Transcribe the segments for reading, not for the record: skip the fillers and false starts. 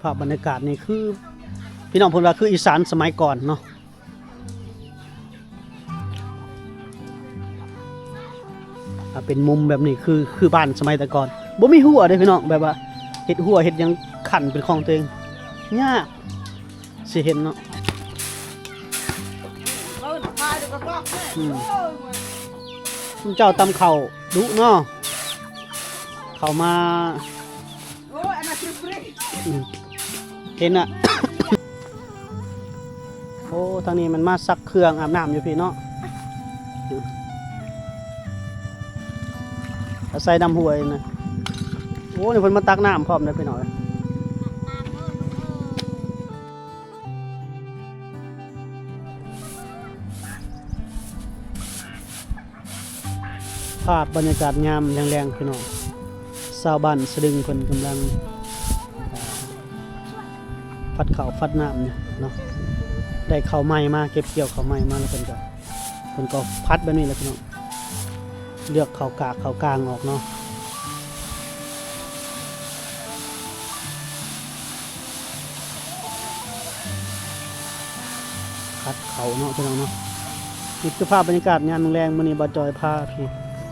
ภาพบรรยากาศนี่คือพี่น้องพูดว่าคืออีสานสมัยก่อนเนาะเป็นมุมแบบนี้คือบ้านสมัยแต่ก่อนบ่มีหัวเด้พี่น้องแบบว่าเฮ็ดหัวเฮ็ดยังขันเป็นของตัวเองยากสิเห็นเนาะคุณเจ้าตำเข่าดุเนาะเข้ามาเห็นอะโอ้ทางนี้มันมาซักเครื่องอาบน้ำอยู่พี่เนาะใส่ดำหวยนะโอ้นี่เพิ่นมาตักน้ำพร้อมเลยพี่น้อยภาพบรรยากาศงามแรงๆพี่น้องชาวบ้านสะดึงเพิ่นกำลังฟัดข้าวฟัดน้ำเนี่ยเนาะได้ข้าวใหม่มาเก็บเกี่ยวข้าวใหม่มาแล้วเพิ่นก็พัดแบบนี้แหละพี่น้องเลือกข้าวกากข้าวกลางออกเนาะคัดเขาเนาะพี่น้องเนาะนี่คือภาพบรรยากาศงานแรงมื้อนี้บ่จอยพาพี่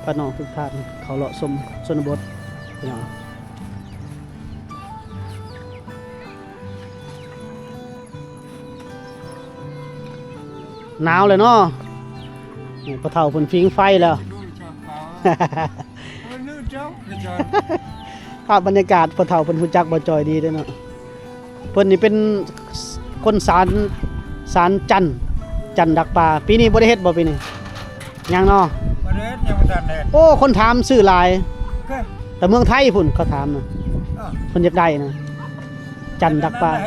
พาน้องทุกท่านเขาเลาะชมชนบทพี่น้องหนาวเลยเนาะปะเฒ่าเพิ่นฟิงไฟแล้วภาพบรรยากาศปะเฒ่าเพิ่นรู้จักบ่จอยดีเด้อเนาะเพิ่นนี่เป็นคนสารจันดักปลาปีนี้บ่ได้เฮ็ดบ่ปีนี้ยังเนาะบ่ได้เฮ็ดยังบ่ทันเฮ็ดโอ้คนถามซื้อหลายแต่เมืองไทยพุ่นเขาถามนะเพิ่นอยากได้นะจันดักปลาก็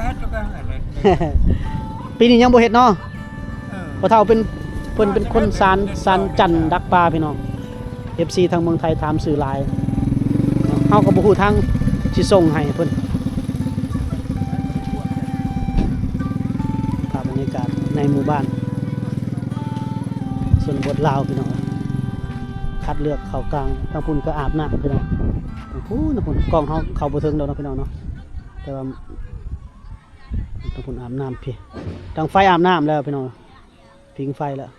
เฮ็ดก็เฮ็ดปีนี้ยังบ่เฮ็ดเนาะพอเฒ่าเพิ่นเป็นคนสารจันดักปลาพี่น้อง FC ทางเมืองไทยถามซื้อหลายเฮาก็บ่ฮู้ทางสิส่งให้เพิ่นภาพบรรยากาศในหมู่บ้านส่วนบทลาวพี่น้องคัดเลือกเข้ากลางทางพุ่นก็อาบน้ำพี่น้องพู้นะพุ่นกล้องเฮาเข้าบ่ถึงดอกเนาะพี่น้องเนาะแต่ว่าทางพุ่นอาบน้ำพี่ทางไฟอาบน้ำแล้วพี่น้องพิงไฟแล้ว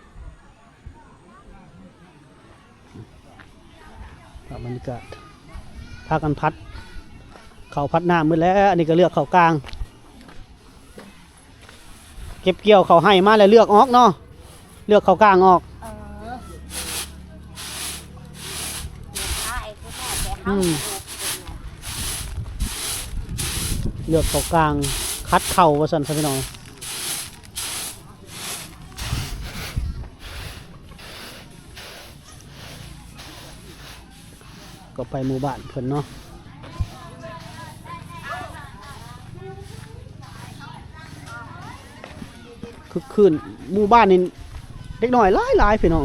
บรรยากาศพากันพัดเขาพัดน้ำมืดแล้วอันนี้ก็เลือกเขากลางเก็บเกี่ยวเขาให้มาแล้วเลือกออกเนาะเลือกเขากลางออกเลือกเขากลางคัดเข่าว่าสั่นพี่น้องก็ไปหมู่บ้านเพิ่นเนาะคือคืนหมู่บ้านนี่เด็กน้อยหลายพี่น้อง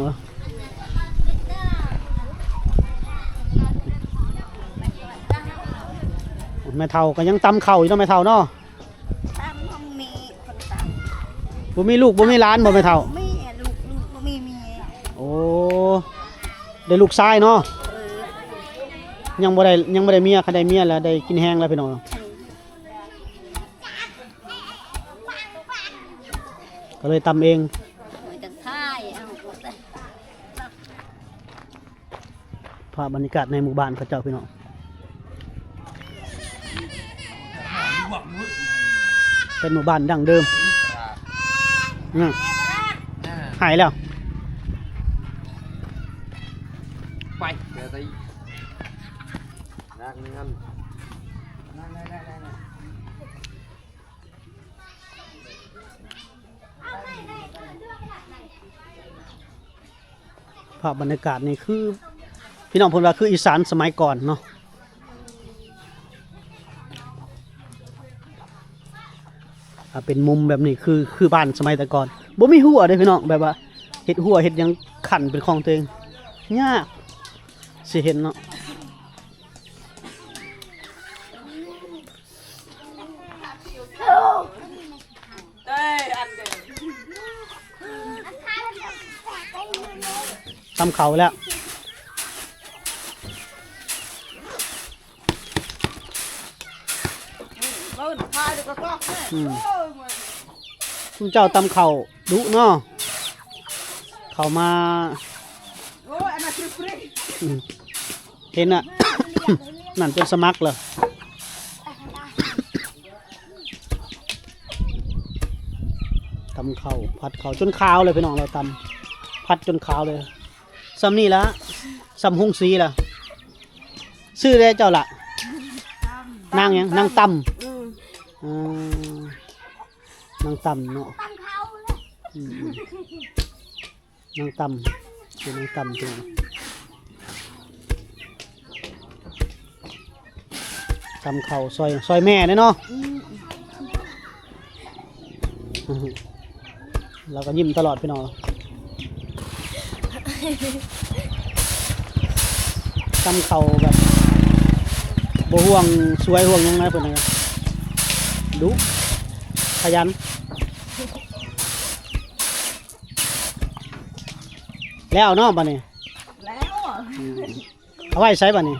แม่เฒ่าก็ยังตำเข่าอยู่เนาะแม่เฒ่าเนาะบ่มีลูกบ่มีหลานบ่แม่เฒ่ามีลูกบ่มีเมียโอ้ได้ลูกชายเนาะยังบ่ได้เมียคันได้เมียแล้วได้กินแห้งแล้วพี่น้องก็เลยตำเองภาพบรรยากาศในหมู่บ้านเขาเจ้าพี่น้องเป็นหมู่บ้านดั้งเดิมหายแล้วไปเดี๋ยวตีนั่งนั่งภาพบรรยากาศนี่คือพี่น้องพูดว่าคืออีสานสมัยก่อนเนาะเป็นมุมแบบนี้คือบ้านสมัยแต่ก่อนบ่มีหัวเด้พี่น้องแบบว่าเฮ็ดหัวเฮ็ดยังขันเป็นของตัวเองยากสิเห็นเนาะตำเขาแล้ว คุณเจ้าตำเข่าดุเนาะเข้ามาเห็นอ่ะ นั่นเป็นสมัครเหรอตำเข่าผัดเข่าจนขาวเลยพี่น้องเราตำผัดจนขาวเลยซ้ำนี่ละซ้ำหุงสีล่ะซื้อได้เจ้าละนางยังนางตำนางตำเนาะนางตำคือนางตำจริงตำเข่าซอยแม่เนาะเราก็ยิ้มตลอดพี่น้องตำเข่าแบบบ่ห่วงสวยห่วงยังไงเพิ่นน่ะดุขยันแล้วเนาะบัดนี้แล้วเอาไว้ใช้บัดนี้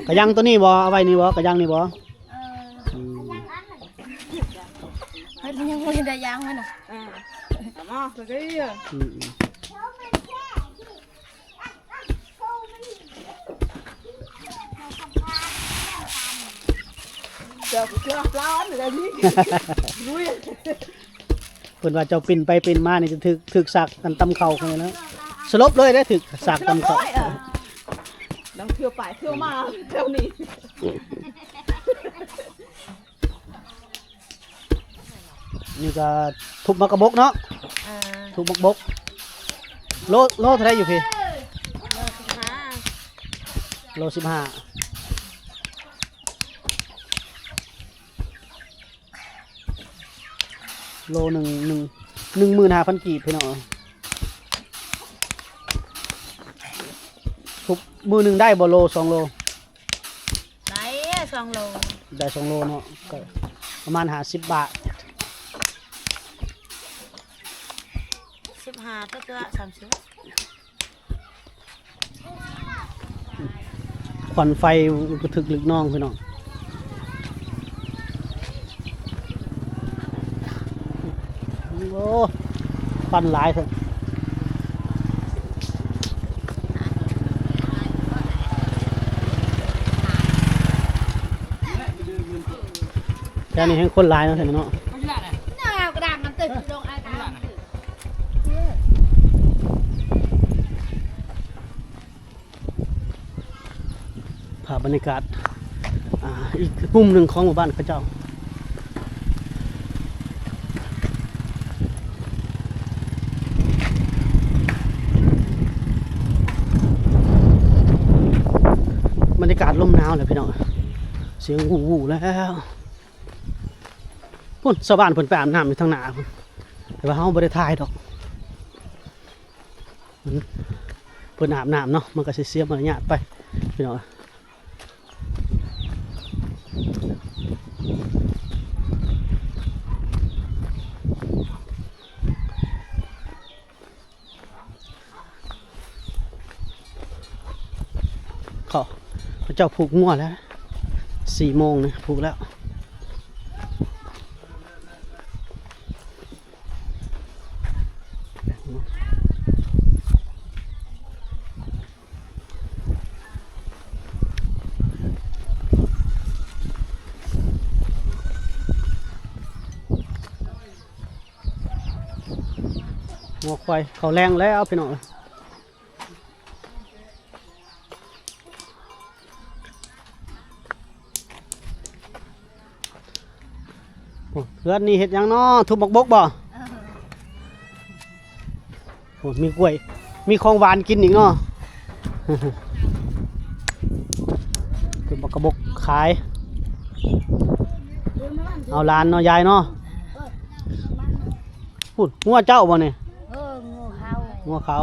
กระยังตัวนี้บ่เอาไว้นี่บ่กระยังนี่บ่เฮ้ยยังไม่ได้ยังมันอ่ะมาตัวนี้เจ้าเจ้าปลาอันอะไรนี่ลุยเพิ่นว่าเจ้าปิ่นไปปิ่นมานี่จะถึกสักกันตำเข่าคนแล้วสลบเลยได้ถึกสักตำเข่าดังเที่ยวไปเที่ยวมาเที่ยวนี้นี่ก็ทุบมะกระบกเนาะทุบมะกระบกโลเท่าไรอยู่พี่โล15โล15,000 กีบพี่น้องทุบมือหนึ่งได้บ่โล2 โลได้2 โลได้2 โลเนาะก็ประมาณ50 บาท15ตัว30ควันไฟกระทึกลึกน้องพี่น้องโอ้ฟันหลายเถอะแค่นี้ให้คนหลายเนาะเห็นเนาะกระดาษมันตึกลงอากาศภาพบรรยากาศอีกมุมหนึ่งของหมู่บ้านเขาเจ้าบรรยากาศลมหนาวเลยพี่น้องเสียงวูแล้วพุ่นชาวบ้านเพิ่นไปอาบน้ำอยู่ทางหน้าพุ่นแต่ว่าเฮาบ่ได้ถ่ายดอกเพิ่นอาบน้ำเนาะมันก็สิเสียมารยาทไปพี่น้องเขาเจ้าผูกงัวแล้ว4 โมงนะผูกแล้วงัวควายเขาแรงแล้วพี่น้องเพื่อนนี่เห็ดยังเนาะทุบบกบ่โอ้มีกล้วยมีของหวานกินอีกเนาะทุบบกระบกขายเอาลานเนาะยายเนาะพูดงัวเจ้าบ่เนี่ยงัวเขา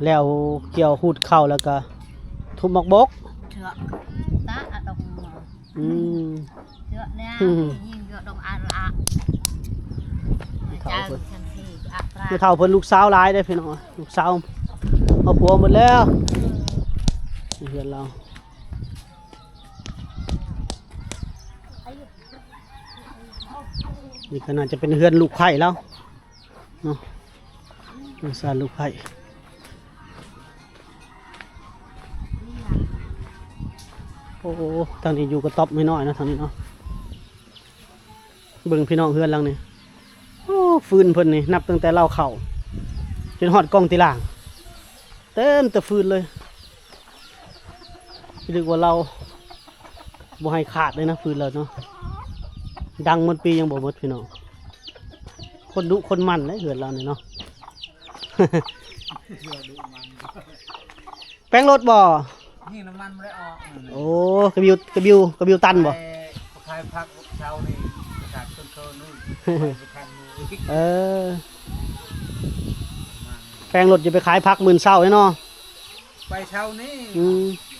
แล้วเกี่ยวหูดเข้าแล้วก็ทุบมกบกตาดงเยอะเนี่ยยิงเยอะดงอาระจ้าฉันที่อัตราเท่าเพิ่นลูกสาวหลายได้พี่น้องลูกสาวเอาผัวหมดแล้ว เฮือนเรานี่ก็น่าจะเป็นเฮือนลูกไผ่แล้วเนาะสารลูกไผ่โอ้ทางนี้อยู่กระต๊อบไม่น้อยนะทางนี้เนาะเบิ่งพี่น้องเฮือนหลังนี่โอ้ฟืนเพิ่นนี่นับตั้งแต่เล่าเข่าจนฮอดกล้องตีล่างเต็มแต่ฟืนเลยนึกว่าเราบ่ให้ขาดเลยนะฟืนเราเนาะดังหมดปียังบ่หมดพี่น้องคนดุคนมันเลยเฮือนเรานี่เนาะ แป้งรถบ่ นี่น้ำมันไม่ได้ออก โอ้กระบิวตันบ่ ใครพักเช้านี่จากต้นโคนนู่นไปทางนู้น เออแป้งรถจะไปขายพักหมื่นเศร้าแน่เนาะ ไปเช้านี่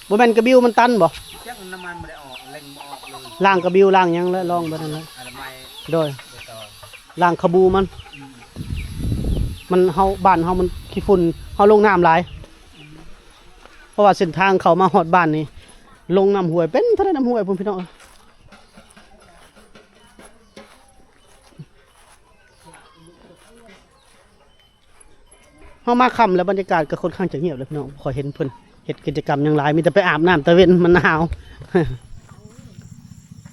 บ่แม่นกระบิวมันตันบ่ จักน้ำมันไม่ได้ออกเล็งไม่ออกเลย ล่างกระบิวล่างหยังแล้วลองไปนั่นแหละ อะไรไม่ โดย ไปต่อ ล่างขบูมัน มันเฮาบ้านเฮามันขี้ฝุ่นเฮาลงน้ำหลายเพราะว่าเส้นทางเข้ามาฮอดบ้านนี่ลงน้ำห้วยเป็นเท่านั้นน้ำห้วยพุ่นพี่น้องเฮามาค่ำแล้วบรรยากาศก็ค่อนข้างจะเงียบเลยพี่น้องขอเห็นเพิ่นเฮ็ดกิจกรรมหยังหลายมีแต่ไปอาบน้ำตะเวนมันหนาว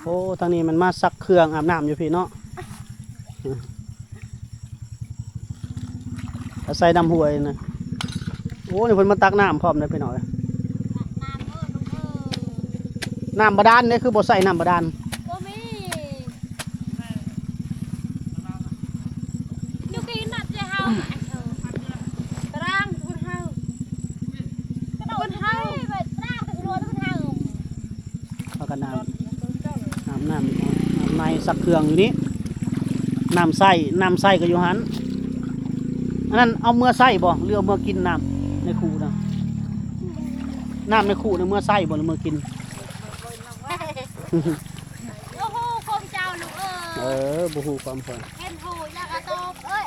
โอ้ทางนี้มันมาซักเครื่องอาบน้ำอยู่พี่เนาะอาศัยน้ำห้วยนะโอ้นี่เพิ่นมาตักน้ำพร้อมเลยพี่น้องน้ำบาดาลเนี่ยคือบ่ใส่น้ำบาดาล บ่มีอยู่กินนัดจะเฮาตารางคุณเฮาคุณเฮาไปตารางตะรัวคุณเฮา เอากันน้ำในซักเครื่องอยู่นี้น้ำใส่ก็อยู่หันอันนั้นเอาเมื่อใส่บ่หรือเอาเมื่อกินน้ำในคูนะน้ำในคูเนี่ยเมื่อใส่บ่หรือเมื่อกิน โอ้โหคมเจ้าลูกเอ้ย บ่ฮู้ความพอ เห็นหูแล้วก็ตบเอ้ย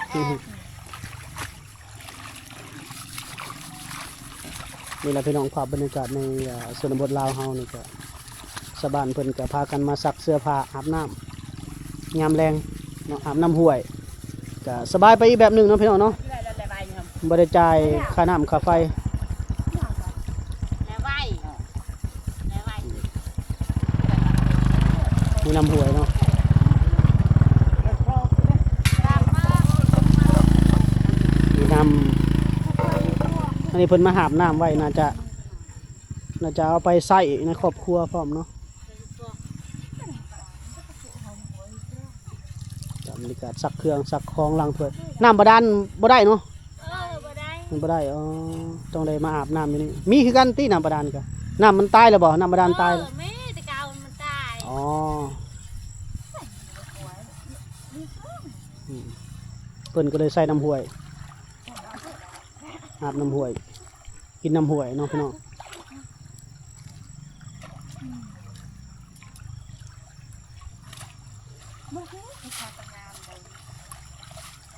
นี่แหละพี่น้องภาพบรรยากาศในชนบทลาวเฮานี่ก็ชาวบ้านเพิ่นก็พากันมาซักเสื้อผ้าอาบน้ำยามแรงเนาะอาบน้ำห้วยก็สบายไปอีกแบบหนึงเนาะพี่น้องเนาะบ่ได้จ่ายค่าน้ำค่าไฟ แล้วไว้แล้วไว้ มีน้ำห้วยเนาะ ตามมา มีน้ำอันนี้เพิ่นมาหาบน้ำไว้น่าจะเอาไปใส่ในครอบครัวพร้อมเนาะบรรยากาศซักเครื่องซักของล้างถ้วยน้ำบาดาลบ่ได้เนาะ บ่ได้ มันบ่ได้อ๋อต้องได้มาอาบน้ำอยู่นี่มีคือกันตีน้ำบาดาลกะน้ำมันตายแล้วบ่น้ำบาดาลตายแล้ว ไม่แต่เก่ามันตาย อ๋อเพิ่นก็เลยใส่น้ำห้วยอาบน้ำห้วยกินน้ำห้วยเนาะพี่น้อง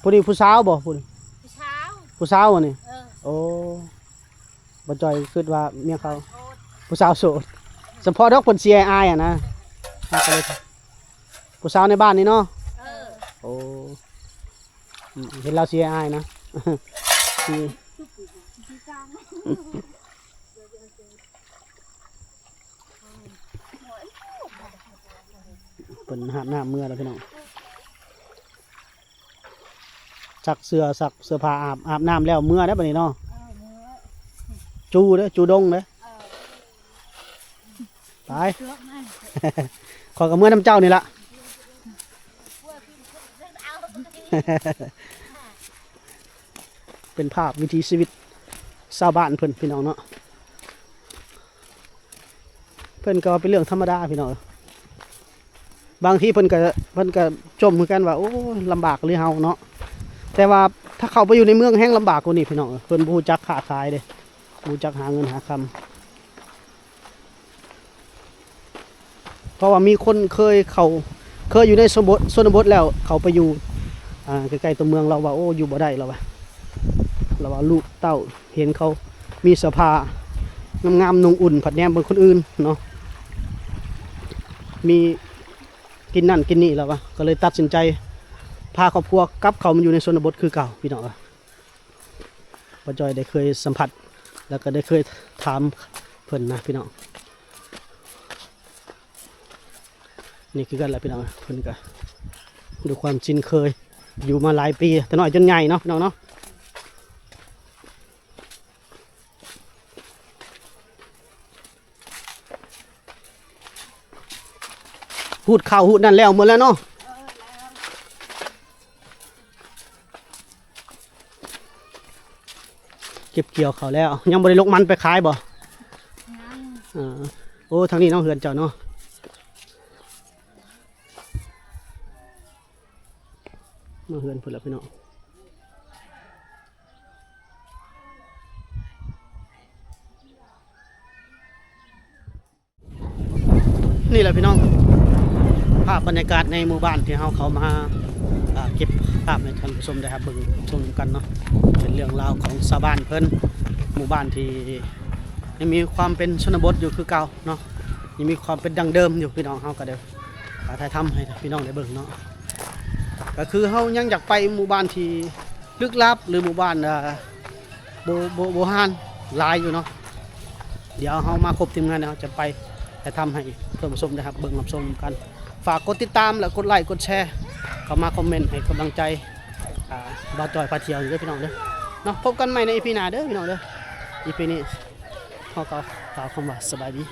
ผู้นี้ผู้สาวบ่ผู้นี้ เช้า ผู้สาวบ่นี่ เออ โอ้บ่จอยคิดว่าเมียเขา โทษ ผู้สาวโสดเฉพาะดอกเพิ่น CI อ่ะนะก็เลยผู้สาวในบ้านนี่เนาะ เออ โอ้เห็นเรา CI นะ ที่เป็นหาบน้ำเมื่อแล้วพี่น้องซักเสื้อผ้าอาบน้ำแล้วเมื่อได้ปะนี่เนาะจูเด้อจูดงเด้อตาย ขอกับเมื่อน้ำเจ้านี่ละ เป็นภาพวิถีชีวิตชาวบ้านเพิ่นพี่น้องเนาะเพิ่นก็ว่าเป็นเรื่องธรรมดาพี่น้องบางทีเพิ่นก็จมเหมือนกันว่าโอ้ลำบากเลยเฮาเนาะแต่ว่าถ้าเขาไปอยู่ในเมืองแห้งลำบากกว่านี้พี่น้องเพิ่นบ่รู้จักค้าขายเด้บ่รู้จักหาเงินหาคำเพราะว่ามีคนเคยอยู่ในชนบทแล้วเขาไปอยู่ใกล้ๆตัวเมืองเราว่าโอ้อยู่บ่ได้เราว่าลูกเต้าเห็นเขามีเสื้อผ้า งามๆนุ่งอุ่นผัดแหนมเบิ่งคนอื่นเนาะมีกินนั่นกินนี่แล้ววะก็เลยตัดสินใจพาครอบครัวกลับเขามาอยู่ในชนบทคือเก่าพี่น้องป้าจอยได้เคยสัมผัสแล้วก็ได้เคยถามเพิ่นนะพี่น้องนี่คือกันแหละพี่น้องเพิ่นก็ดูความชินเคยอยู่มาหลายปีแต่น้อยจนใหญ่เนาะพี่น้องเนาะหูดข้าวหูดนั่นแล้วหมดแล้วเนาะเก็บเกี่ยวเขาแล้วยังบริลกมันไปขายบ่โอ้ทางนี้เนาะเฮือนเจ้าเนาะมาเฮือนเพิ่นแล้วพี่น้องนี่แหละพี่น้องภาพบรรยากาศในหมู่บ้านที่เขามาเก็บภาพให้ท่านผู้ชมได้ครับเบิ่งชมกันเนาะเป็นเรื่องราวของชาวบ้านเพิ่นหมู่บ้านที่ยังมีความเป็นชนบทอยู่คือเก่าเนาะยังมีความเป็นดังเดิมอยู่พี่น้องเขาก็เดี๋ยวถ่ายทำให้พี่น้องได้เบิ่งเนาะก็คือเขายังอยากไปหมู่บ้านที่ลึกลับหรือหมู่บ้านโบราณหลายอยู่เนาะเดี๋ยวเขามาครบทีมงานเราจะไปถ่ายทำให้เพื่อนผู้ชมนะครับเบิ่งรับชมกันฝากกดติดตามและกดไลค์กดแชร์เข้ามาคอมเมนต์ให้กำลังใจบ่าวจอยพาเที่ยวอยู่เด้อพี่น้องเด้อเนาะพบกันใหม่ใน EP หน้าเด้อพี่น้องเด้อ EP นี้เขาก็กล่าวคำว่าสบายดี